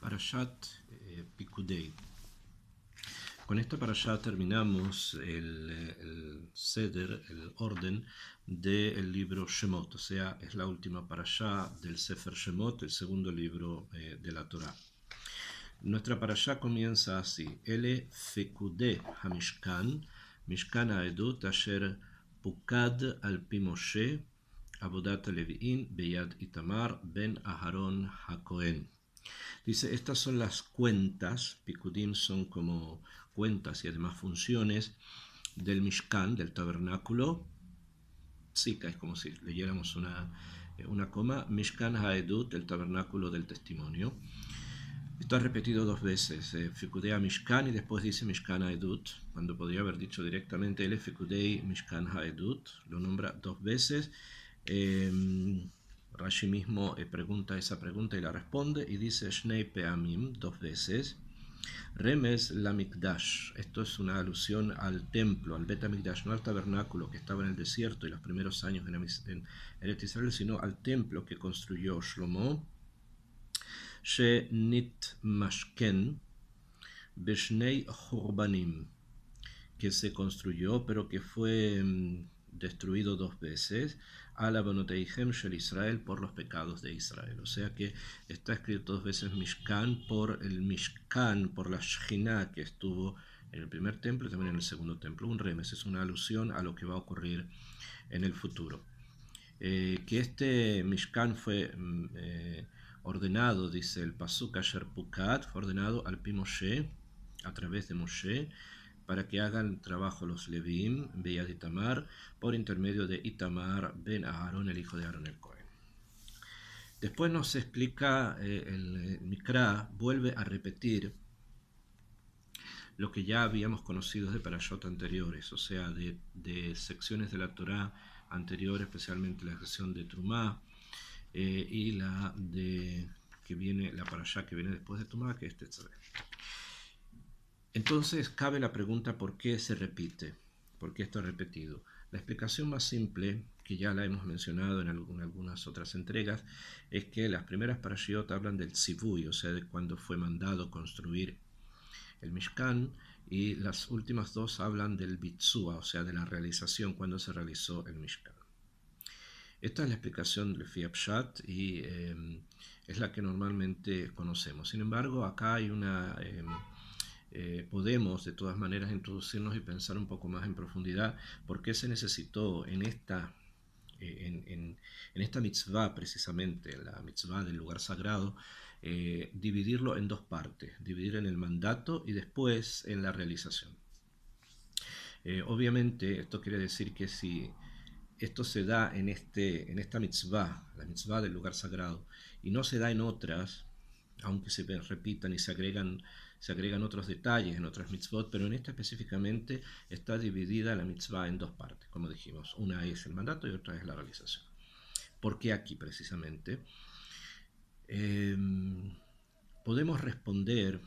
Parashat Pikudei. Con esta parashá terminamos el Seder, el orden del libro Shemot, o sea, es la última parashá del Sefer Shemot, el segundo libro de la Torá. Nuestra parashá comienza así: Ele fekudeh hamishkan, mishkan haedut asher pukad al pi Moshe, avodat levi'in beyad Itamar ben Aharon hakohen. Dice, estas son las cuentas, Pikudim son como cuentas y además funciones del Mishkan, del tabernáculo. Sika es como si leyéramos una coma. Mishkan Haedut, el tabernáculo del testimonio. Está repetido dos veces, Fikudei Mishkan, y después dice Mishkan Haedut, cuando podría haber dicho directamente el Fikudei Mishkan Haedut, lo nombra dos veces. Rashi mismo pregunta esa pregunta y la responde y dice Shnei Peamim, dos veces. Remes la Mikdash, esto es una alusión al templo, al Bet HaMikdash, no al tabernáculo que estaba en el desierto y los primeros años en Eretz Israel, sino al templo que construyó Shlomo. She nit mashken beshnei churbanim, que se construyó pero que fue destruido dos veces, al Abonoteihem shel Israel, por los pecados de Israel. O sea que está escrito dos veces Mishkan por el Mishkan, por la Shechina que estuvo en el primer templo y también en el segundo templo. Un remes, es una alusión a lo que va a ocurrir en el futuro. Que este Mishkan fue ordenado, dice el Pasuk Asher Pukad, fue ordenado al pi Moshe, a través de Moshe, para que hagan trabajo los Levim, Beyad Itamar, por intermedio de Itamar ben Aharon, el hijo de Aarón el Cohen. Después nos explica el Mikra, vuelve a repetir lo que ya habíamos conocido de parashot anteriores, o sea, de secciones de la Torá anteriores, especialmente la sección de Trumá y la parashá que viene después de Trumá, que es Tetzaveh. Entonces cabe la pregunta: ¿por qué se repite? ¿Por qué está repetido? La explicación más simple, que ya la hemos mencionado en algunas otras entregas, es que las primeras parashiot hablan del tzivui, o sea, de cuando fue mandado construir el Mishkan, y las últimas dos hablan del bitzua, o sea, de la realización, cuando se realizó el Mishkan. Esta es la explicación del Lefi Pshat y es la que normalmente conocemos. Sin embargo, acá hay podemos de todas maneras introducirnos y pensar un poco más en profundidad por qué se necesitó en esta mitzvah, precisamente la mitzvah del lugar sagrado, dividirlo en dos partes, dividir en el mandato y después en la realización. Obviamente esto quiere decir que si esto se da en esta mitzvah, la mitzvah del lugar sagrado, y no se da en otras, aunque se repitan y se agregan otros detalles en otras mitzvot, pero en esta específicamente está dividida la mitzvah en dos partes, como dijimos. Una es el mandato y otra es la realización. ¿Por qué aquí precisamente? Podemos responder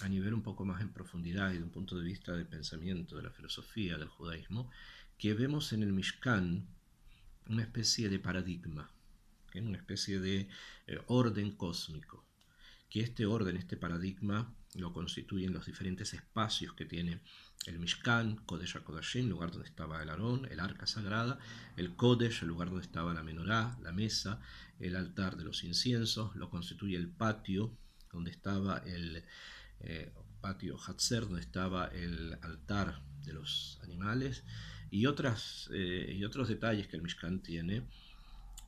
a nivel un poco más en profundidad y de un punto de vista del pensamiento, de la filosofía, del judaísmo, que vemos en el Mishkan una especie de paradigma, una especie de orden cósmico, que este orden, este paradigma, lo constituyen los diferentes espacios que tiene el Mishkan, Kodesh HaKodashim, lugar donde estaba el Aarón, el arca sagrada, el Kodesh, el lugar donde estaba la menorá, la mesa, el altar de los inciensos, lo constituye el patio, donde estaba el patio Hatzer, donde estaba el altar de los animales, y otros detalles que el Mishkan tiene,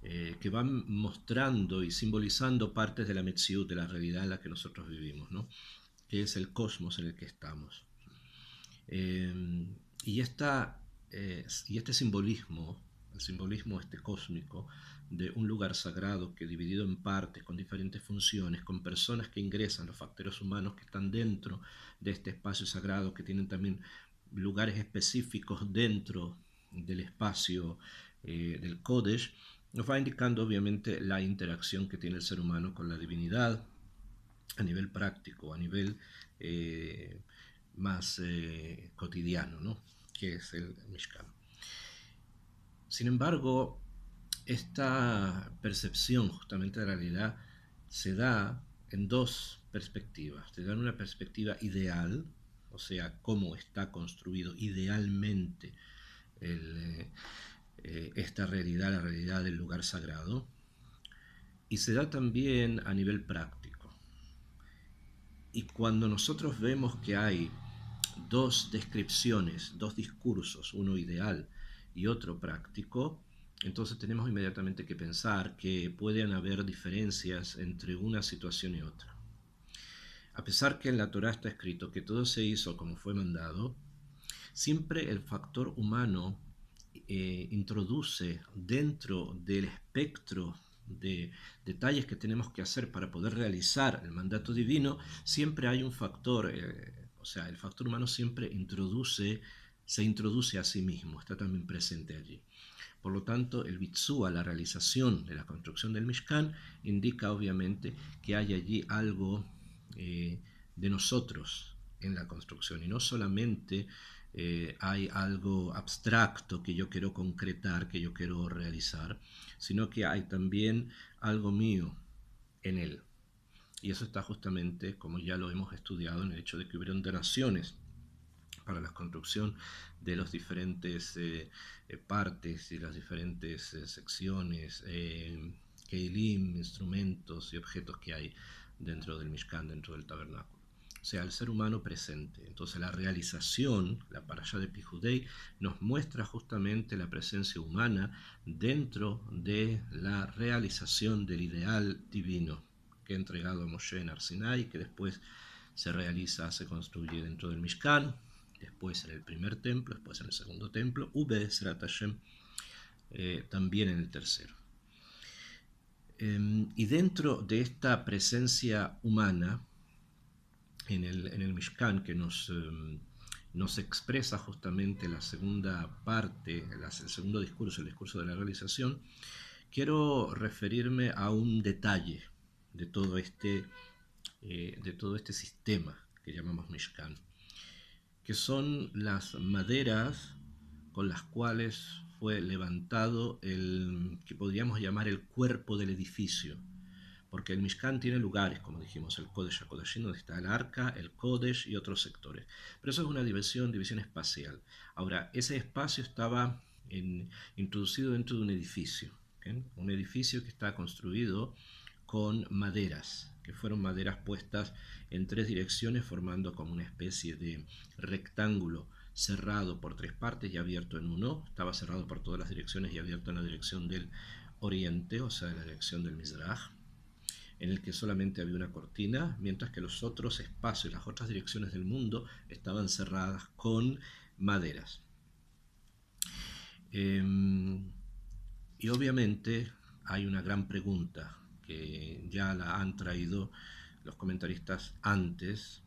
que van mostrando y simbolizando partes de la Metziut, de la realidad en la que nosotros vivimos, ¿no? Que es el cosmos en el que estamos. Y este simbolismo, el simbolismo cósmico, de un lugar sagrado que dividido en partes, con diferentes funciones, con personas que ingresan, los factores humanos que están dentro de este espacio sagrado, que tienen también lugares específicos dentro del espacio del Kodesh, nos va indicando obviamente la interacción que tiene el ser humano con la divinidad a nivel práctico, a nivel más cotidiano, ¿no? Que es el Mishkan. Sin embargo, esta percepción justamente de la realidad se da en dos perspectivas. Te dan una perspectiva ideal, o sea, cómo está construido idealmente esta realidad, la realidad del lugar sagrado, y se da también a nivel práctico. Y cuando nosotros vemos que hay dos descripciones, dos discursos, uno ideal y otro práctico, entonces tenemos inmediatamente que pensar que pueden haber diferencias entre una situación y otra. A pesar que en la Torá está escrito que todo se hizo como fue mandado, siempre el factor humano introduce dentro del espectro de detalles que tenemos que hacer para poder realizar el mandato divino, siempre hay un factor, o sea, el factor humano siempre se introduce a sí mismo, está también presente allí. Por lo tanto, el bitzúa, la realización de la construcción del Mishkan, indica obviamente que hay allí algo de nosotros en la construcción y no solamente hay algo abstracto que yo quiero concretar, que yo quiero realizar, sino que hay también algo mío en él. Y eso está justamente, como ya lo hemos estudiado, en el hecho de que hubieron donaciones para la construcción de los diferentes partes y las diferentes secciones, keilim, instrumentos y objetos que hay dentro del Mishkan, dentro del tabernáculo. O sea, el ser humano presente. Entonces la realización, la parashá de Pijudei, nos muestra justamente la presencia humana dentro de la realización del ideal divino que ha entregado a Moshe en Har Sinai, que después se realiza, se construye dentro del Mishkan, después en el primer templo, después en el segundo templo, Be'ezrat Hashem, también en el tercero. Y dentro de esta presencia humana, en el Mishkan, que nos expresa justamente la segunda parte, el segundo discurso, el discurso de la realización, quiero referirme a un detalle de todo este sistema que llamamos Mishkan, que son las maderas con las cuales fue levantado el que podríamos llamar el cuerpo del edificio, porque el Mishkan tiene lugares, como dijimos, el Kodesh HaKodashim, donde está el Arca, el Kodesh y otros sectores. Pero eso es una división espacial. Ahora, ese espacio estaba introducido dentro de un edificio, ¿okay? Un edificio que está construido con maderas, que fueron maderas puestas en tres direcciones, formando como una especie de rectángulo cerrado por tres partes y abierto en uno. Estaba cerrado por todas las direcciones y abierto en la dirección del oriente, o sea, en la dirección del Mizraj, en el que solamente había una cortina, mientras que los otros espacios, las otras direcciones del mundo, estaban cerradas con maderas. Y obviamente hay una gran pregunta que ya la han traído los comentaristas antes.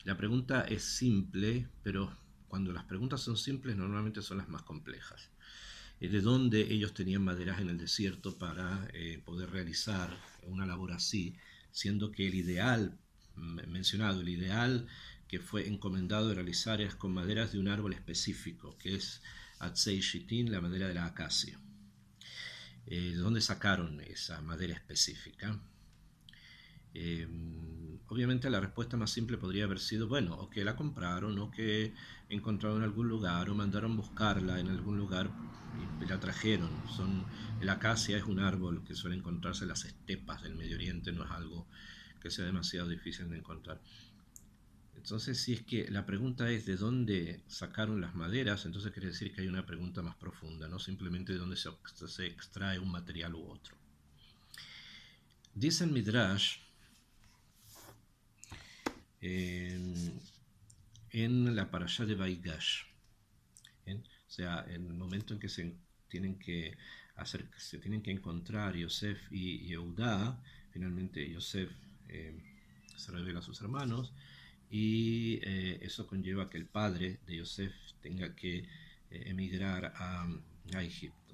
La pregunta es simple, pero cuando las preguntas son simples normalmente son las más complejas. ¿De dónde ellos tenían maderas en el desierto para poder realizar una labor así, siendo que el ideal mencionado, el ideal que fue encomendado de realizar es con maderas de un árbol específico, que es Atzei Shitin, la madera de la acacia? ¿De dónde sacaron esa madera específica? Obviamente la respuesta más simple podría haber sido, bueno, o que la compraron, o que encontraron en algún lugar, o mandaron buscarla en algún lugar y la trajeron. El acacia es un árbol que suele encontrarse en las estepas del Medio Oriente, no es algo que sea demasiado difícil de encontrar. Entonces, si es que la pregunta es de dónde sacaron las maderas, entonces quiere decir que hay una pregunta más profunda, no simplemente de dónde se extrae un material u otro. Dice el Midrash, en la parashá de Vaigash, o sea, en el momento en que se tienen que encontrar Yosef y Yehudá, finalmente Yosef se revela a sus hermanos y eso conlleva que el padre de Yosef tenga que emigrar a Egipto.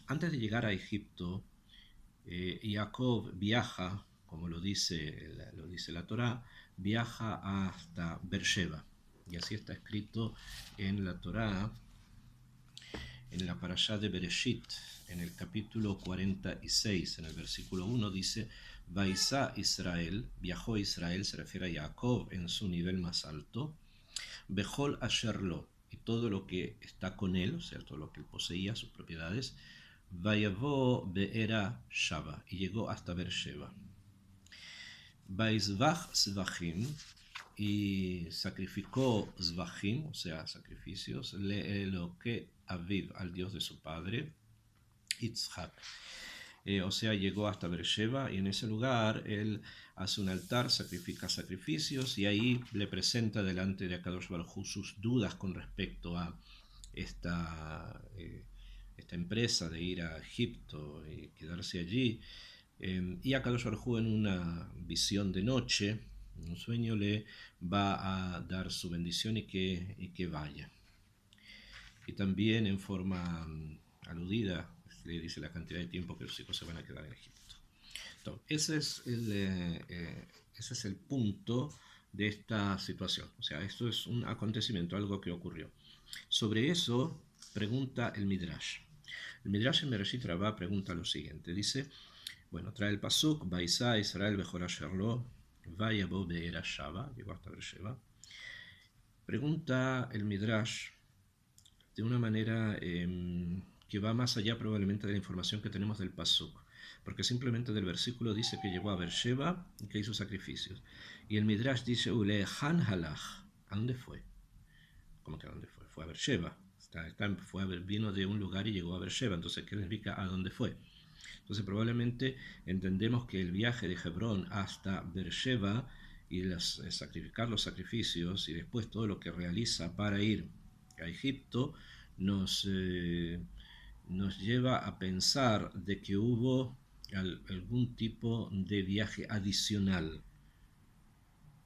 Antes de llegar a Egipto, Jacob viaja, como lo dice la Torá, viaja hasta Beersheba. Y así está escrito en la Torá, en la parashá de Bereshit, en el capítulo 46, en el versículo 1, dice: Vaisá Israel, viajó Israel, se refiere a Jacob en su nivel más alto, Bejol Asherlo, y todo lo que está con él, o sea, todo lo que él poseía, sus propiedades, Vayavó Beera Shava, y llegó hasta Beersheba. Vaizvach Zvachim, y sacrificó Zvachim, o sea, sacrificios, lo que Aviv, al Dios de su padre, Yitzhak. O sea, llegó hasta Beersheba y en ese lugar él hace un altar, sacrifica sacrificios y ahí le presenta delante de Akadosh Baruj Hu sus dudas con respecto a esta empresa de ir a Egipto y quedarse allí. Y Akadosh Baruj Hu en una visión de noche, en un sueño, le va a dar su bendición y que vaya. Y también en forma aludida le dice la cantidad de tiempo que los hijos se van a quedar en Egipto. Entonces, ese es el punto de esta situación. O sea, esto es un acontecimiento, algo que ocurrió. Sobre eso pregunta el Midrash. El Midrash en Bereshit Rabá pregunta lo siguiente. Dice, bueno, trae el pasuk, Vaisá Israel Bejol Asherlo, Vayabo Beera Shava, llegó hasta Beersheba. Pregunta el Midrash de una manera que va más allá probablemente de la información que tenemos del pasuk, porque simplemente del versículo dice que llegó a Beersheba y que hizo sacrificios, y el Midrash dice Ulehan halach, ¿a dónde fue? ¿Cómo que a dónde fue? Fue a Beersheba, vino de un lugar y llegó a Beersheba, entonces ¿qué significa a dónde fue? Entonces probablemente entendemos que el viaje de Hebrón hasta Beersheba y sacrificar los sacrificios y después todo lo que realiza para ir a Egipto nos lleva a pensar de que hubo algún tipo de viaje adicional.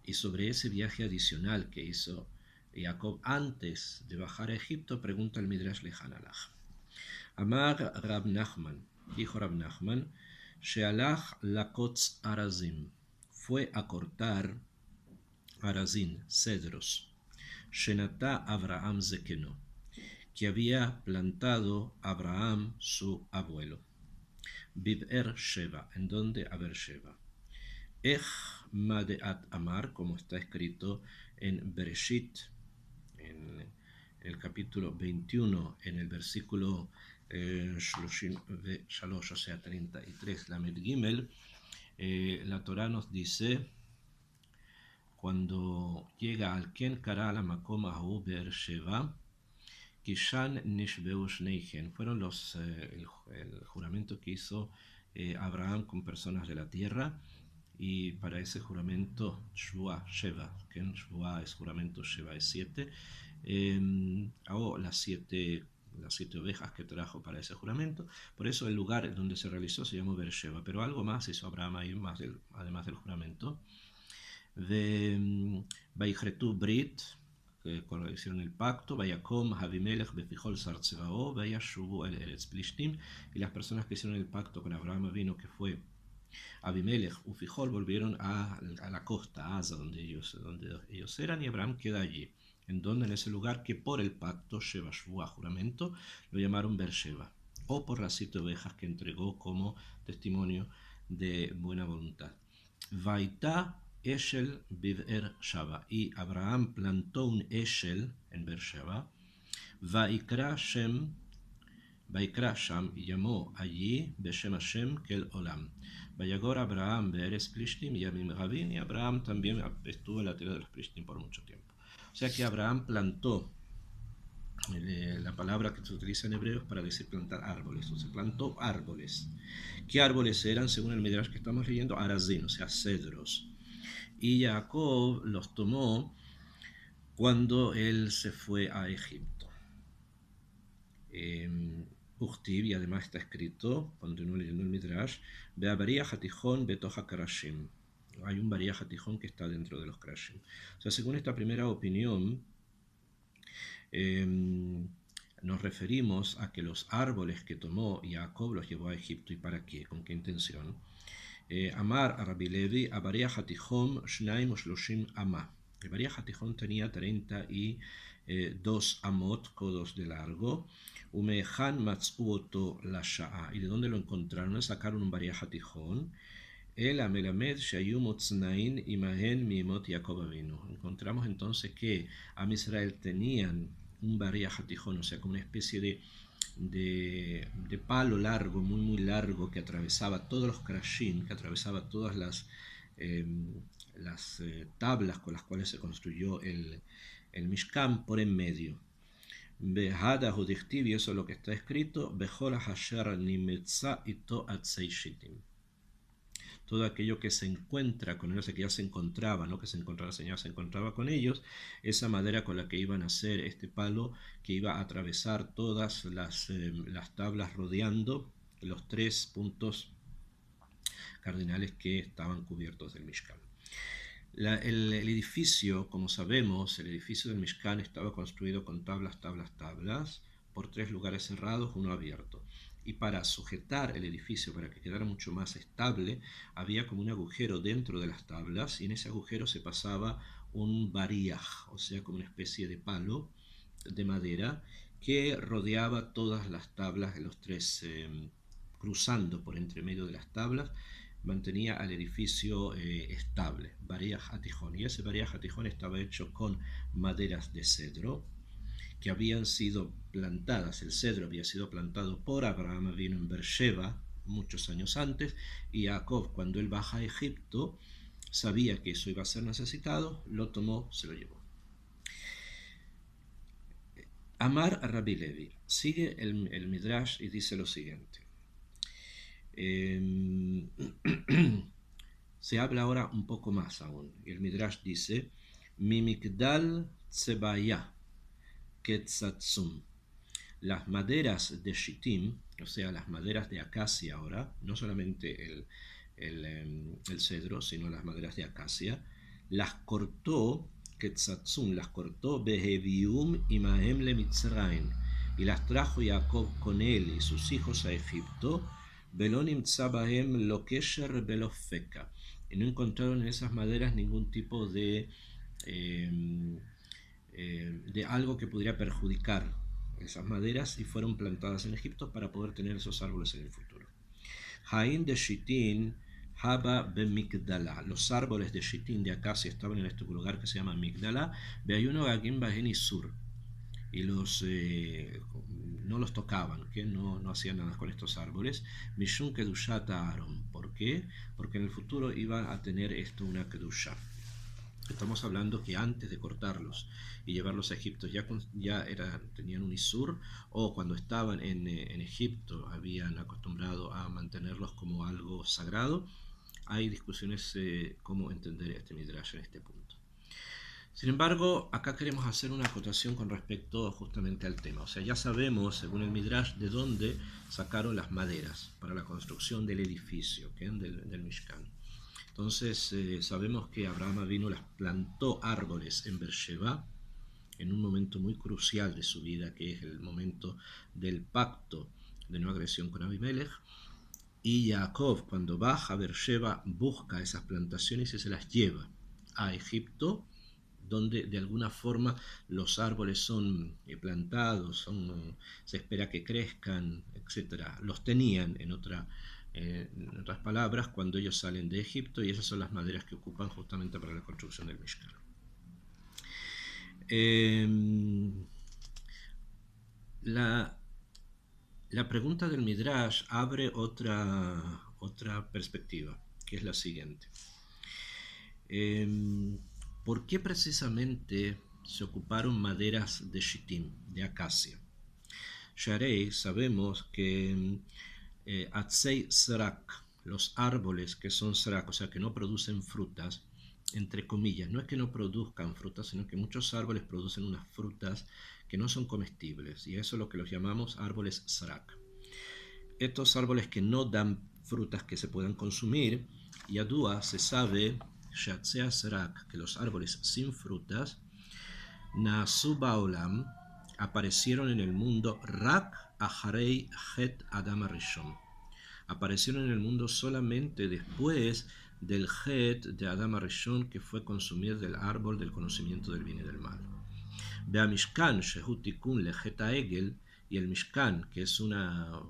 Y sobre ese viaje adicional que hizo Jacob antes de bajar a Egipto, pregunta el Midrash Lehan Alach. Amar Rab Nachman, dijo Rab Nachman, Shealach Lakotz Arazim, fue a cortar Arazim, cedros, Shenata Abraham Zekeno, que había plantado Abraham su abuelo. Bib'er Sheba, en donde a Beersheba. Ech Madeat Amar, como está escrito en Bereshit, en el capítulo 21, en el versículo 33, o sea 33, la Gimel, la Torah nos dice, cuando llega al Ken Kara la Makom Ahu Beersheba, Kishan Nishbeu Shneichen, fueron el juramento que hizo Abraham con personas de la tierra, y para ese juramento Shua, Sheva, que en Shua es juramento, Sheva es 7, las siete ovejas que trajo para ese juramento. Por eso el lugar donde se realizó se llamó Beersheba, pero algo más hizo Abraham ahí, además del juramento. Vaychretu Brit, cuando hicieron el pacto, Vayakom Avimelech Befijol Sartzevao, Vayashubu el Eretz Plishtim, y las personas que hicieron el pacto con Abraham vino, que fue Abimelech y Fijol, volvieron a la costa, a Asa, donde ellos eran, y Abraham queda allí. En donde, en ese lugar que por el pacto, Sheva Shua, juramento, lo llamaron Beersheba, o por las 7 ovejas que entregó como testimonio de buena voluntad. Vaita Eshel Bib'er Shava, y Abraham plantó un Eshel en Beersheba. Vaikra Sham, y llamó allí Beshem Hashem Kel Olam. Vayagor Abraham Be'eres Plishtim y Yamim Rabin, y Abraham también estuvo en la tierra de los Plishtim por mucho tiempo. O sea que Abraham plantó, la palabra que se utiliza en hebreo es para decir plantar árboles, o sea, plantó árboles. ¿Qué árboles eran? Según el Midrash que estamos leyendo, arazín, o sea, cedros. Y Jacob los tomó cuando él se fue a Egipto. Uchtiv, y además está escrito, continúo leyendo el Midrash, Be'abaria Hatijón Betoja Karashim. Hay un Baria Hatijón que está dentro de los Karashim. O sea, según esta primera opinión, nos referimos a que los árboles que tomó Jacob los llevó a Egipto. ¿Y para qué? ¿Con qué intención? Amar a Rabbi Levi, Abaria Hatijón Shnaim Ushloshim Amah. El Baria Hatijón tenía 32 amot, codos de largo. Umehan Matzuoto la Sha'a. ¿Y de dónde lo encontraron? Sacaron un Baria Hatijón El Amelamed Shayum Utznain Imahen Mimot Jacob Avinu. Encontramos entonces que Am Israel tenían un Bariah Hatijón, o sea, como una especie de palo largo, muy muy largo, que atravesaba todos los krashim, que atravesaba todas las tablas con las cuales se construyó el Mishkan por en medio. Behada Judichtiv, y eso es lo que está escrito, Bejola Hasher Nimetza Ito Atzei Shitim. Todo aquello que se encuentra con ellos, que ya se encontraba, no que se encontraba el Señor, se encontraba con ellos, esa madera con la que iban a hacer este palo que iba a atravesar todas las tablas rodeando los 3 puntos cardinales que estaban cubiertos del Mishkan. El edificio, como sabemos, el edificio del Mishkan estaba construido con tablas, por 3 lugares cerrados, uno abierto. Y para sujetar el edificio, para que quedara mucho más estable, había como un agujero dentro de las tablas, y en ese agujero se pasaba un bariaj, o sea, como una especie de palo de madera que rodeaba todas las tablas de los 3, cruzando por entre medio de las tablas, mantenía al edificio estable, Bariaj Hatijón. Y ese Bariaj Hatijón estaba hecho con maderas de cedro que habían sido plantadas. El cedro había sido plantado por Abraham Avinu en Beersheba muchos años antes, y Jacob, cuando él baja a Egipto, sabía que eso iba a ser necesitado, lo tomó, se lo llevó. Amar Rabbi Levi. Sigue el Midrash y dice lo siguiente. Se habla ahora un poco más aún. El Midrash dice, Mimigdal Tsebaya Ketzatzum. Las maderas de Shittim, o sea, las maderas de acacia ahora, no solamente el cedro, sino las maderas de acacia, las cortó Ketzatzum, las cortó Behevium Imahem le Mitzrayim, y las trajo Jacob con él y sus hijos a Egipto, Belonim Tzabahem lo Kesher Belofeka, y no encontraron en esas maderas ningún tipo de algo que pudiera perjudicar esas maderas, y fueron plantadas en Egipto para poder tener esos árboles en el futuro. Hain de Shitin Haba Bemigdala. Los árboles de Shitin, de acacia, estaban en este lugar que se llama Migdala. Beayuno Gagim Baheni Sur. Y no los tocaban, que no hacían nada con estos árboles. Mishun Kedushata Aaron. ¿Por qué? Porque en el futuro iba a tener esto una Kedusha. Estamos hablando que antes de cortarlos y llevarlos a Egipto tenían un isur, o cuando estaban en Egipto habían acostumbrado a mantenerlos como algo sagrado. Hay discusiones cómo entender este midrash en este punto. Sin embargo, acá queremos hacer una acotación con respecto justamente al tema. O sea, ya sabemos, según el midrash, de dónde sacaron las maderas para la construcción del edificio, del Mishkan. Entonces sabemos que Abraham Avinu las plantó árboles en Beersheba en un momento muy crucial de su vida, que es el momento del pacto de no agresión con Abimelech, y Jacob, cuando baja a Beersheba, busca esas plantaciones y se las lleva a Egipto, donde de alguna forma los árboles son plantados, se espera que crezcan, etc. Los tenían en otras palabras, cuando ellos salen de Egipto, y esas son las maderas que ocupan justamente para la construcción del Mishkan. La pregunta del Midrash abre otra perspectiva, que es la siguiente. ¿Por qué precisamente se ocuparon maderas de Shittim, de acacia? Sharei, sabemos que Atzei Srak, los árboles que son Srak, o sea, que no producen frutas, entre comillas, no es que no produzcan frutas, sino que muchos árboles producen unas frutas que no son comestibles, y eso es lo que los llamamos árboles Srak. Estos árboles que no dan frutas que se puedan consumir, Yadua, se sabe, Shatzea Srak, que los árboles sin frutas, Naasu Baolam, aparecieron en el mundo Rak Aharei Het Adam Rishon. Aparecieron en el mundo solamente después del Het de Adam Rishon, que fue consumir del árbol del conocimiento del bien y del mal. Beamishkan Shehu Tikun Lehet Egel, y el Mishkan, que es una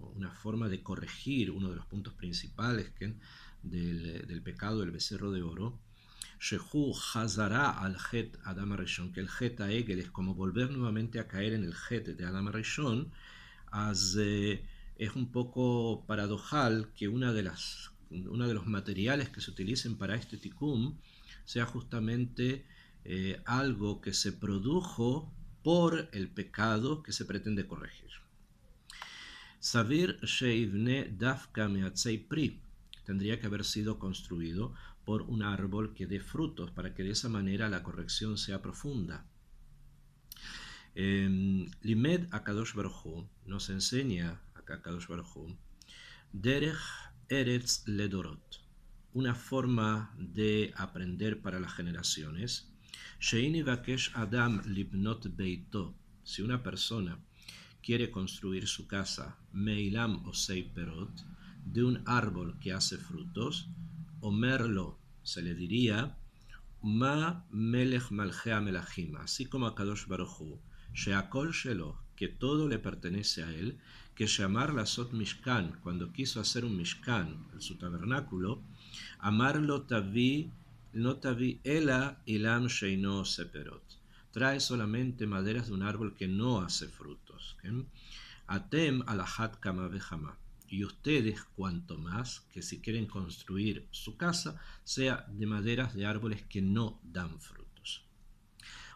forma de corregir uno de los puntos principales del pecado del becerro de oro, Shehu Hazara al Het Adam Arishon, que el Het Aegel es como volver nuevamente a caer en el Het de Adam Arishon, es un poco paradojal que uno de los materiales que se utilicen para este tikkun sea justamente algo que se produjo por el pecado que se pretende corregir. Savir sheivne dafka meatzei pri, tendría que haber sido construido por un árbol que dé frutos, para que de esa manera la corrección sea profunda. Limed Akadosh Baruj Hu nos enseña acá Akadosh Baruj Hu Derech Eretz Ledorot, una forma de aprender para las generaciones. Sheini Vakesh Adam Libnot Beito, si una persona quiere construir su casa, Meilam Osei Perot, de un árbol que hace frutos, Omerlo, se le diría, Ma Melech Malchea Melachim, así como a Kadosh Baruj Hu, Sheakol Shelo, que todo le pertenece a él, que llamar la Sot Mishkan, cuando quiso hacer un Mishkan, su tabernáculo, amarlo tavi, no tavi ela ilam sheino seperot, trae solamente maderas de un árbol que no hace frutos. Atem alahat kama vejama, y ustedes cuanto más, que si quieren construir su casa, sea de maderas de árboles que no dan frutos.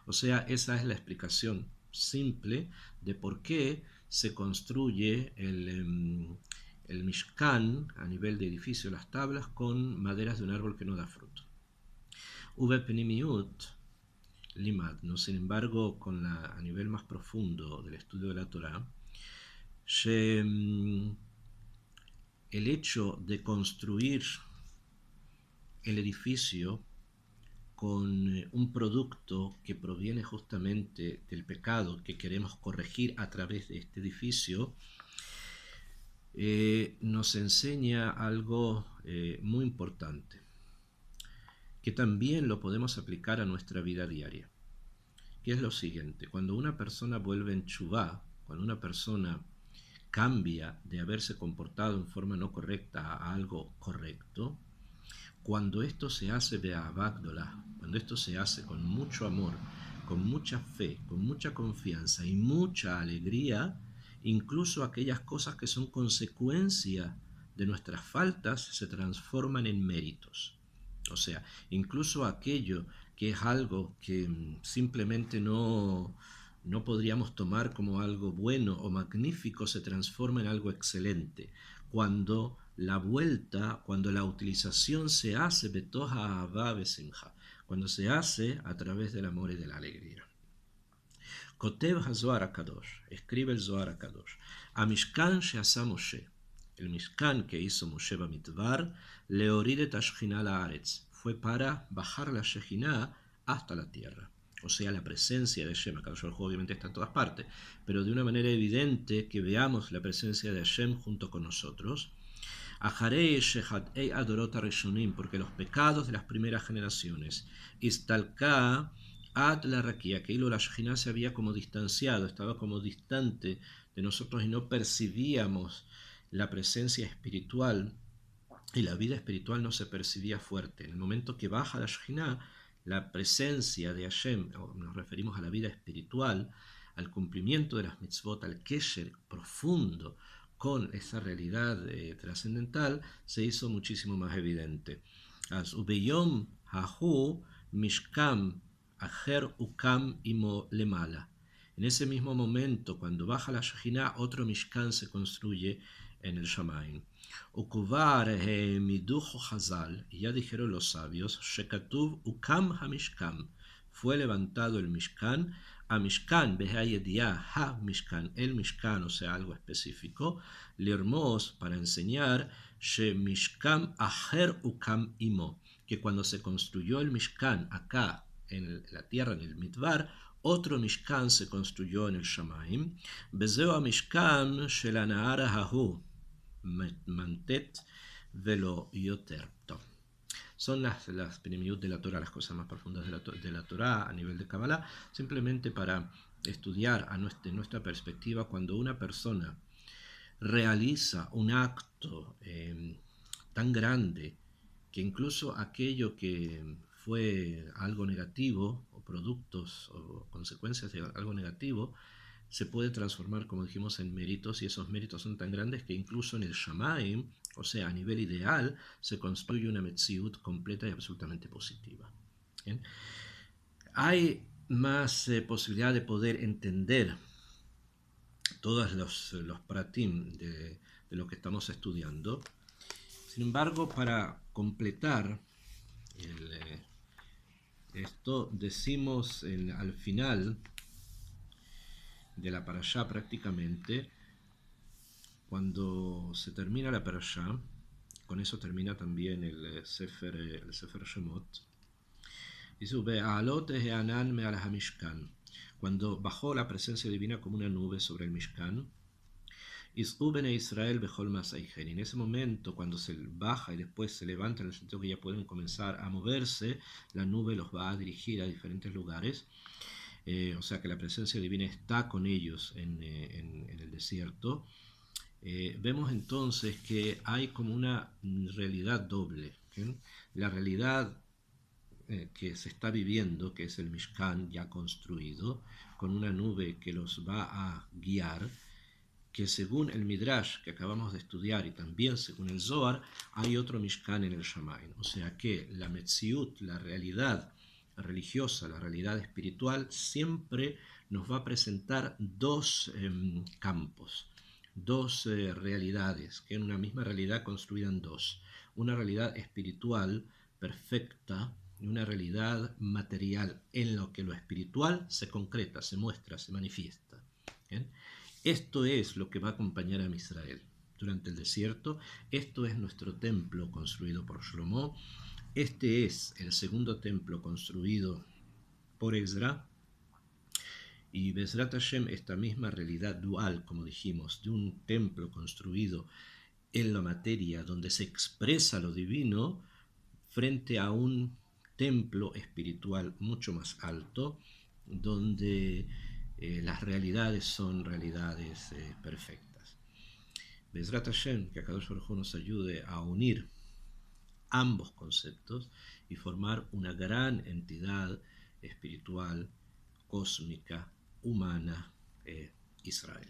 O sea, esa es la explicación simple de por qué se construye el Mishkan a nivel de edificio, las tablas, con maderas de un árbol que no da fruto. Uve penimiut limad, no, sin embargo, a nivel más profundo del estudio de la Torah, el hecho de construir el edificio con un producto que proviene justamente del pecado que queremos corregir a través de este edificio, nos enseña algo muy importante, que también lo podemos aplicar a nuestra vida diaria, que es lo siguiente: cuando una persona vuelve en Teshuvá, cuando una persona cambia de haberse comportado en forma no correcta a algo correcto, cuando esto se hace de Abagdola, cuando esto se hace con mucho amor, con mucha fe, con mucha confianza y mucha alegría, incluso aquellas cosas que son consecuencia de nuestras faltas se transforman en méritos. O sea, incluso aquello que es algo que simplemente no podríamos tomar como algo bueno o magnífico, se transforma en algo excelente. Cuando la vuelta, cuando la utilización se hace betoja ahava besimcha, cuando se hace a través del amor y de la alegría. Kotev HaZohar HaKadosh, escribe el Zohar HaKadosh, Amishkan she'asa Moshe, el Mishkan que hizo Moshe Bamidbar, leorid et Ashchina la'aretz, fue para bajar la Shejina hasta la tierra. O sea, la presencia de Hashem. Akadosh Baruj Hu obviamente está en todas partes, pero de una manera evidente que veamos la presencia de Hashem junto con nosotros. Aharei Shehadei Adorot Arishonim, porque los pecados de las primeras generaciones, Istalka Ad la Rakia, que la Shejina se había como distanciado, estaba como distante de nosotros y no percibíamos la presencia espiritual, y la vida espiritual no se percibía fuerte. En el momento que baja la Shejina, la presencia de Hashem, nos referimos a la vida espiritual, al cumplimiento de las mitzvot, al kesher profundo con esa realidad trascendental, se hizo muchísimo más evidente. As ubeyom hahu mishkam aher ukam imo lemala. En ese mismo momento, cuando baja la Shejina, otro mishkan se construye en el Shamayim. Ukuvar midujo Hazal, y ya dijeron los sabios, Shekatuv ukam hamishkan, fue levantado el Mishkan, a Mishkan, behayediah ha Mishkan, el Mishkan, o sea, algo específico, lirmos, para enseñar, she Mishkan aher ukam imo, que cuando se construyó el Mishkan acá en la tierra, en el Midbar, otro Mishkan se construyó en el Shamayim, bezeo Mishkan shel hanahar hahu, mantet velo yoter. Son las penimiut de la Torah, las cosas más profundas de la Torah a nivel de Kabbalah, simplemente para estudiar de nuestra perspectiva. Cuando una persona realiza un acto tan grande que incluso aquello que fue algo negativo, o productos o consecuencias de algo negativo, se puede transformar, como dijimos, en méritos, y esos méritos son tan grandes que incluso en el Shamaim, o sea, a nivel ideal, se construye una Metziut completa y absolutamente positiva. ¿Bien? Hay más posibilidad de poder entender todos los pratim de lo que estamos estudiando. Sin embargo, para completar esto, decimos al final de la parashá prácticamente, cuando se termina la parashá, con eso termina también el Sefer Shemot, dice, "Ve'alot e'anan me'al hamishkan", cuando bajó la presencia divina como una nube sobre el Mishkan, Israel bejol masaijen. En ese momento, cuando se baja y después se levanta, en el sentido que ya pueden comenzar a moverse, la nube los va a dirigir a diferentes lugares. O sea que la presencia divina está con ellos en el desierto. Vemos entonces que hay como una realidad doble. ¿Sí? La realidad que se está viviendo, que es el Mishkan ya construido, con una nube que los va a guiar, que según el Midrash que acabamos de estudiar y también según el Zohar, hay otro Mishkan en el Shamaim. O sea que la Metziut, la realidad religiosa, la realidad espiritual, siempre nos va a presentar dos campos, dos realidades, que en una misma realidad construida en dos. Una realidad espiritual perfecta y una realidad material en lo que lo espiritual se concreta, se muestra, se manifiesta. ¿Bien? Esto es lo que va a acompañar a Israel durante el desierto. Esto es nuestro templo construido por Shlomo. Este es el segundo templo construido por Ezra. Y Bezrat Hashem, esta misma realidad dual, como dijimos, de un templo construido en la materia, donde se expresa lo divino, frente a un templo espiritual mucho más alto, donde las realidades son realidades perfectas. Bezrat Hashem, que Akadosh Baruj Hu nos ayude a unir ambos conceptos y formar una gran entidad espiritual, cósmica, humana, Israel.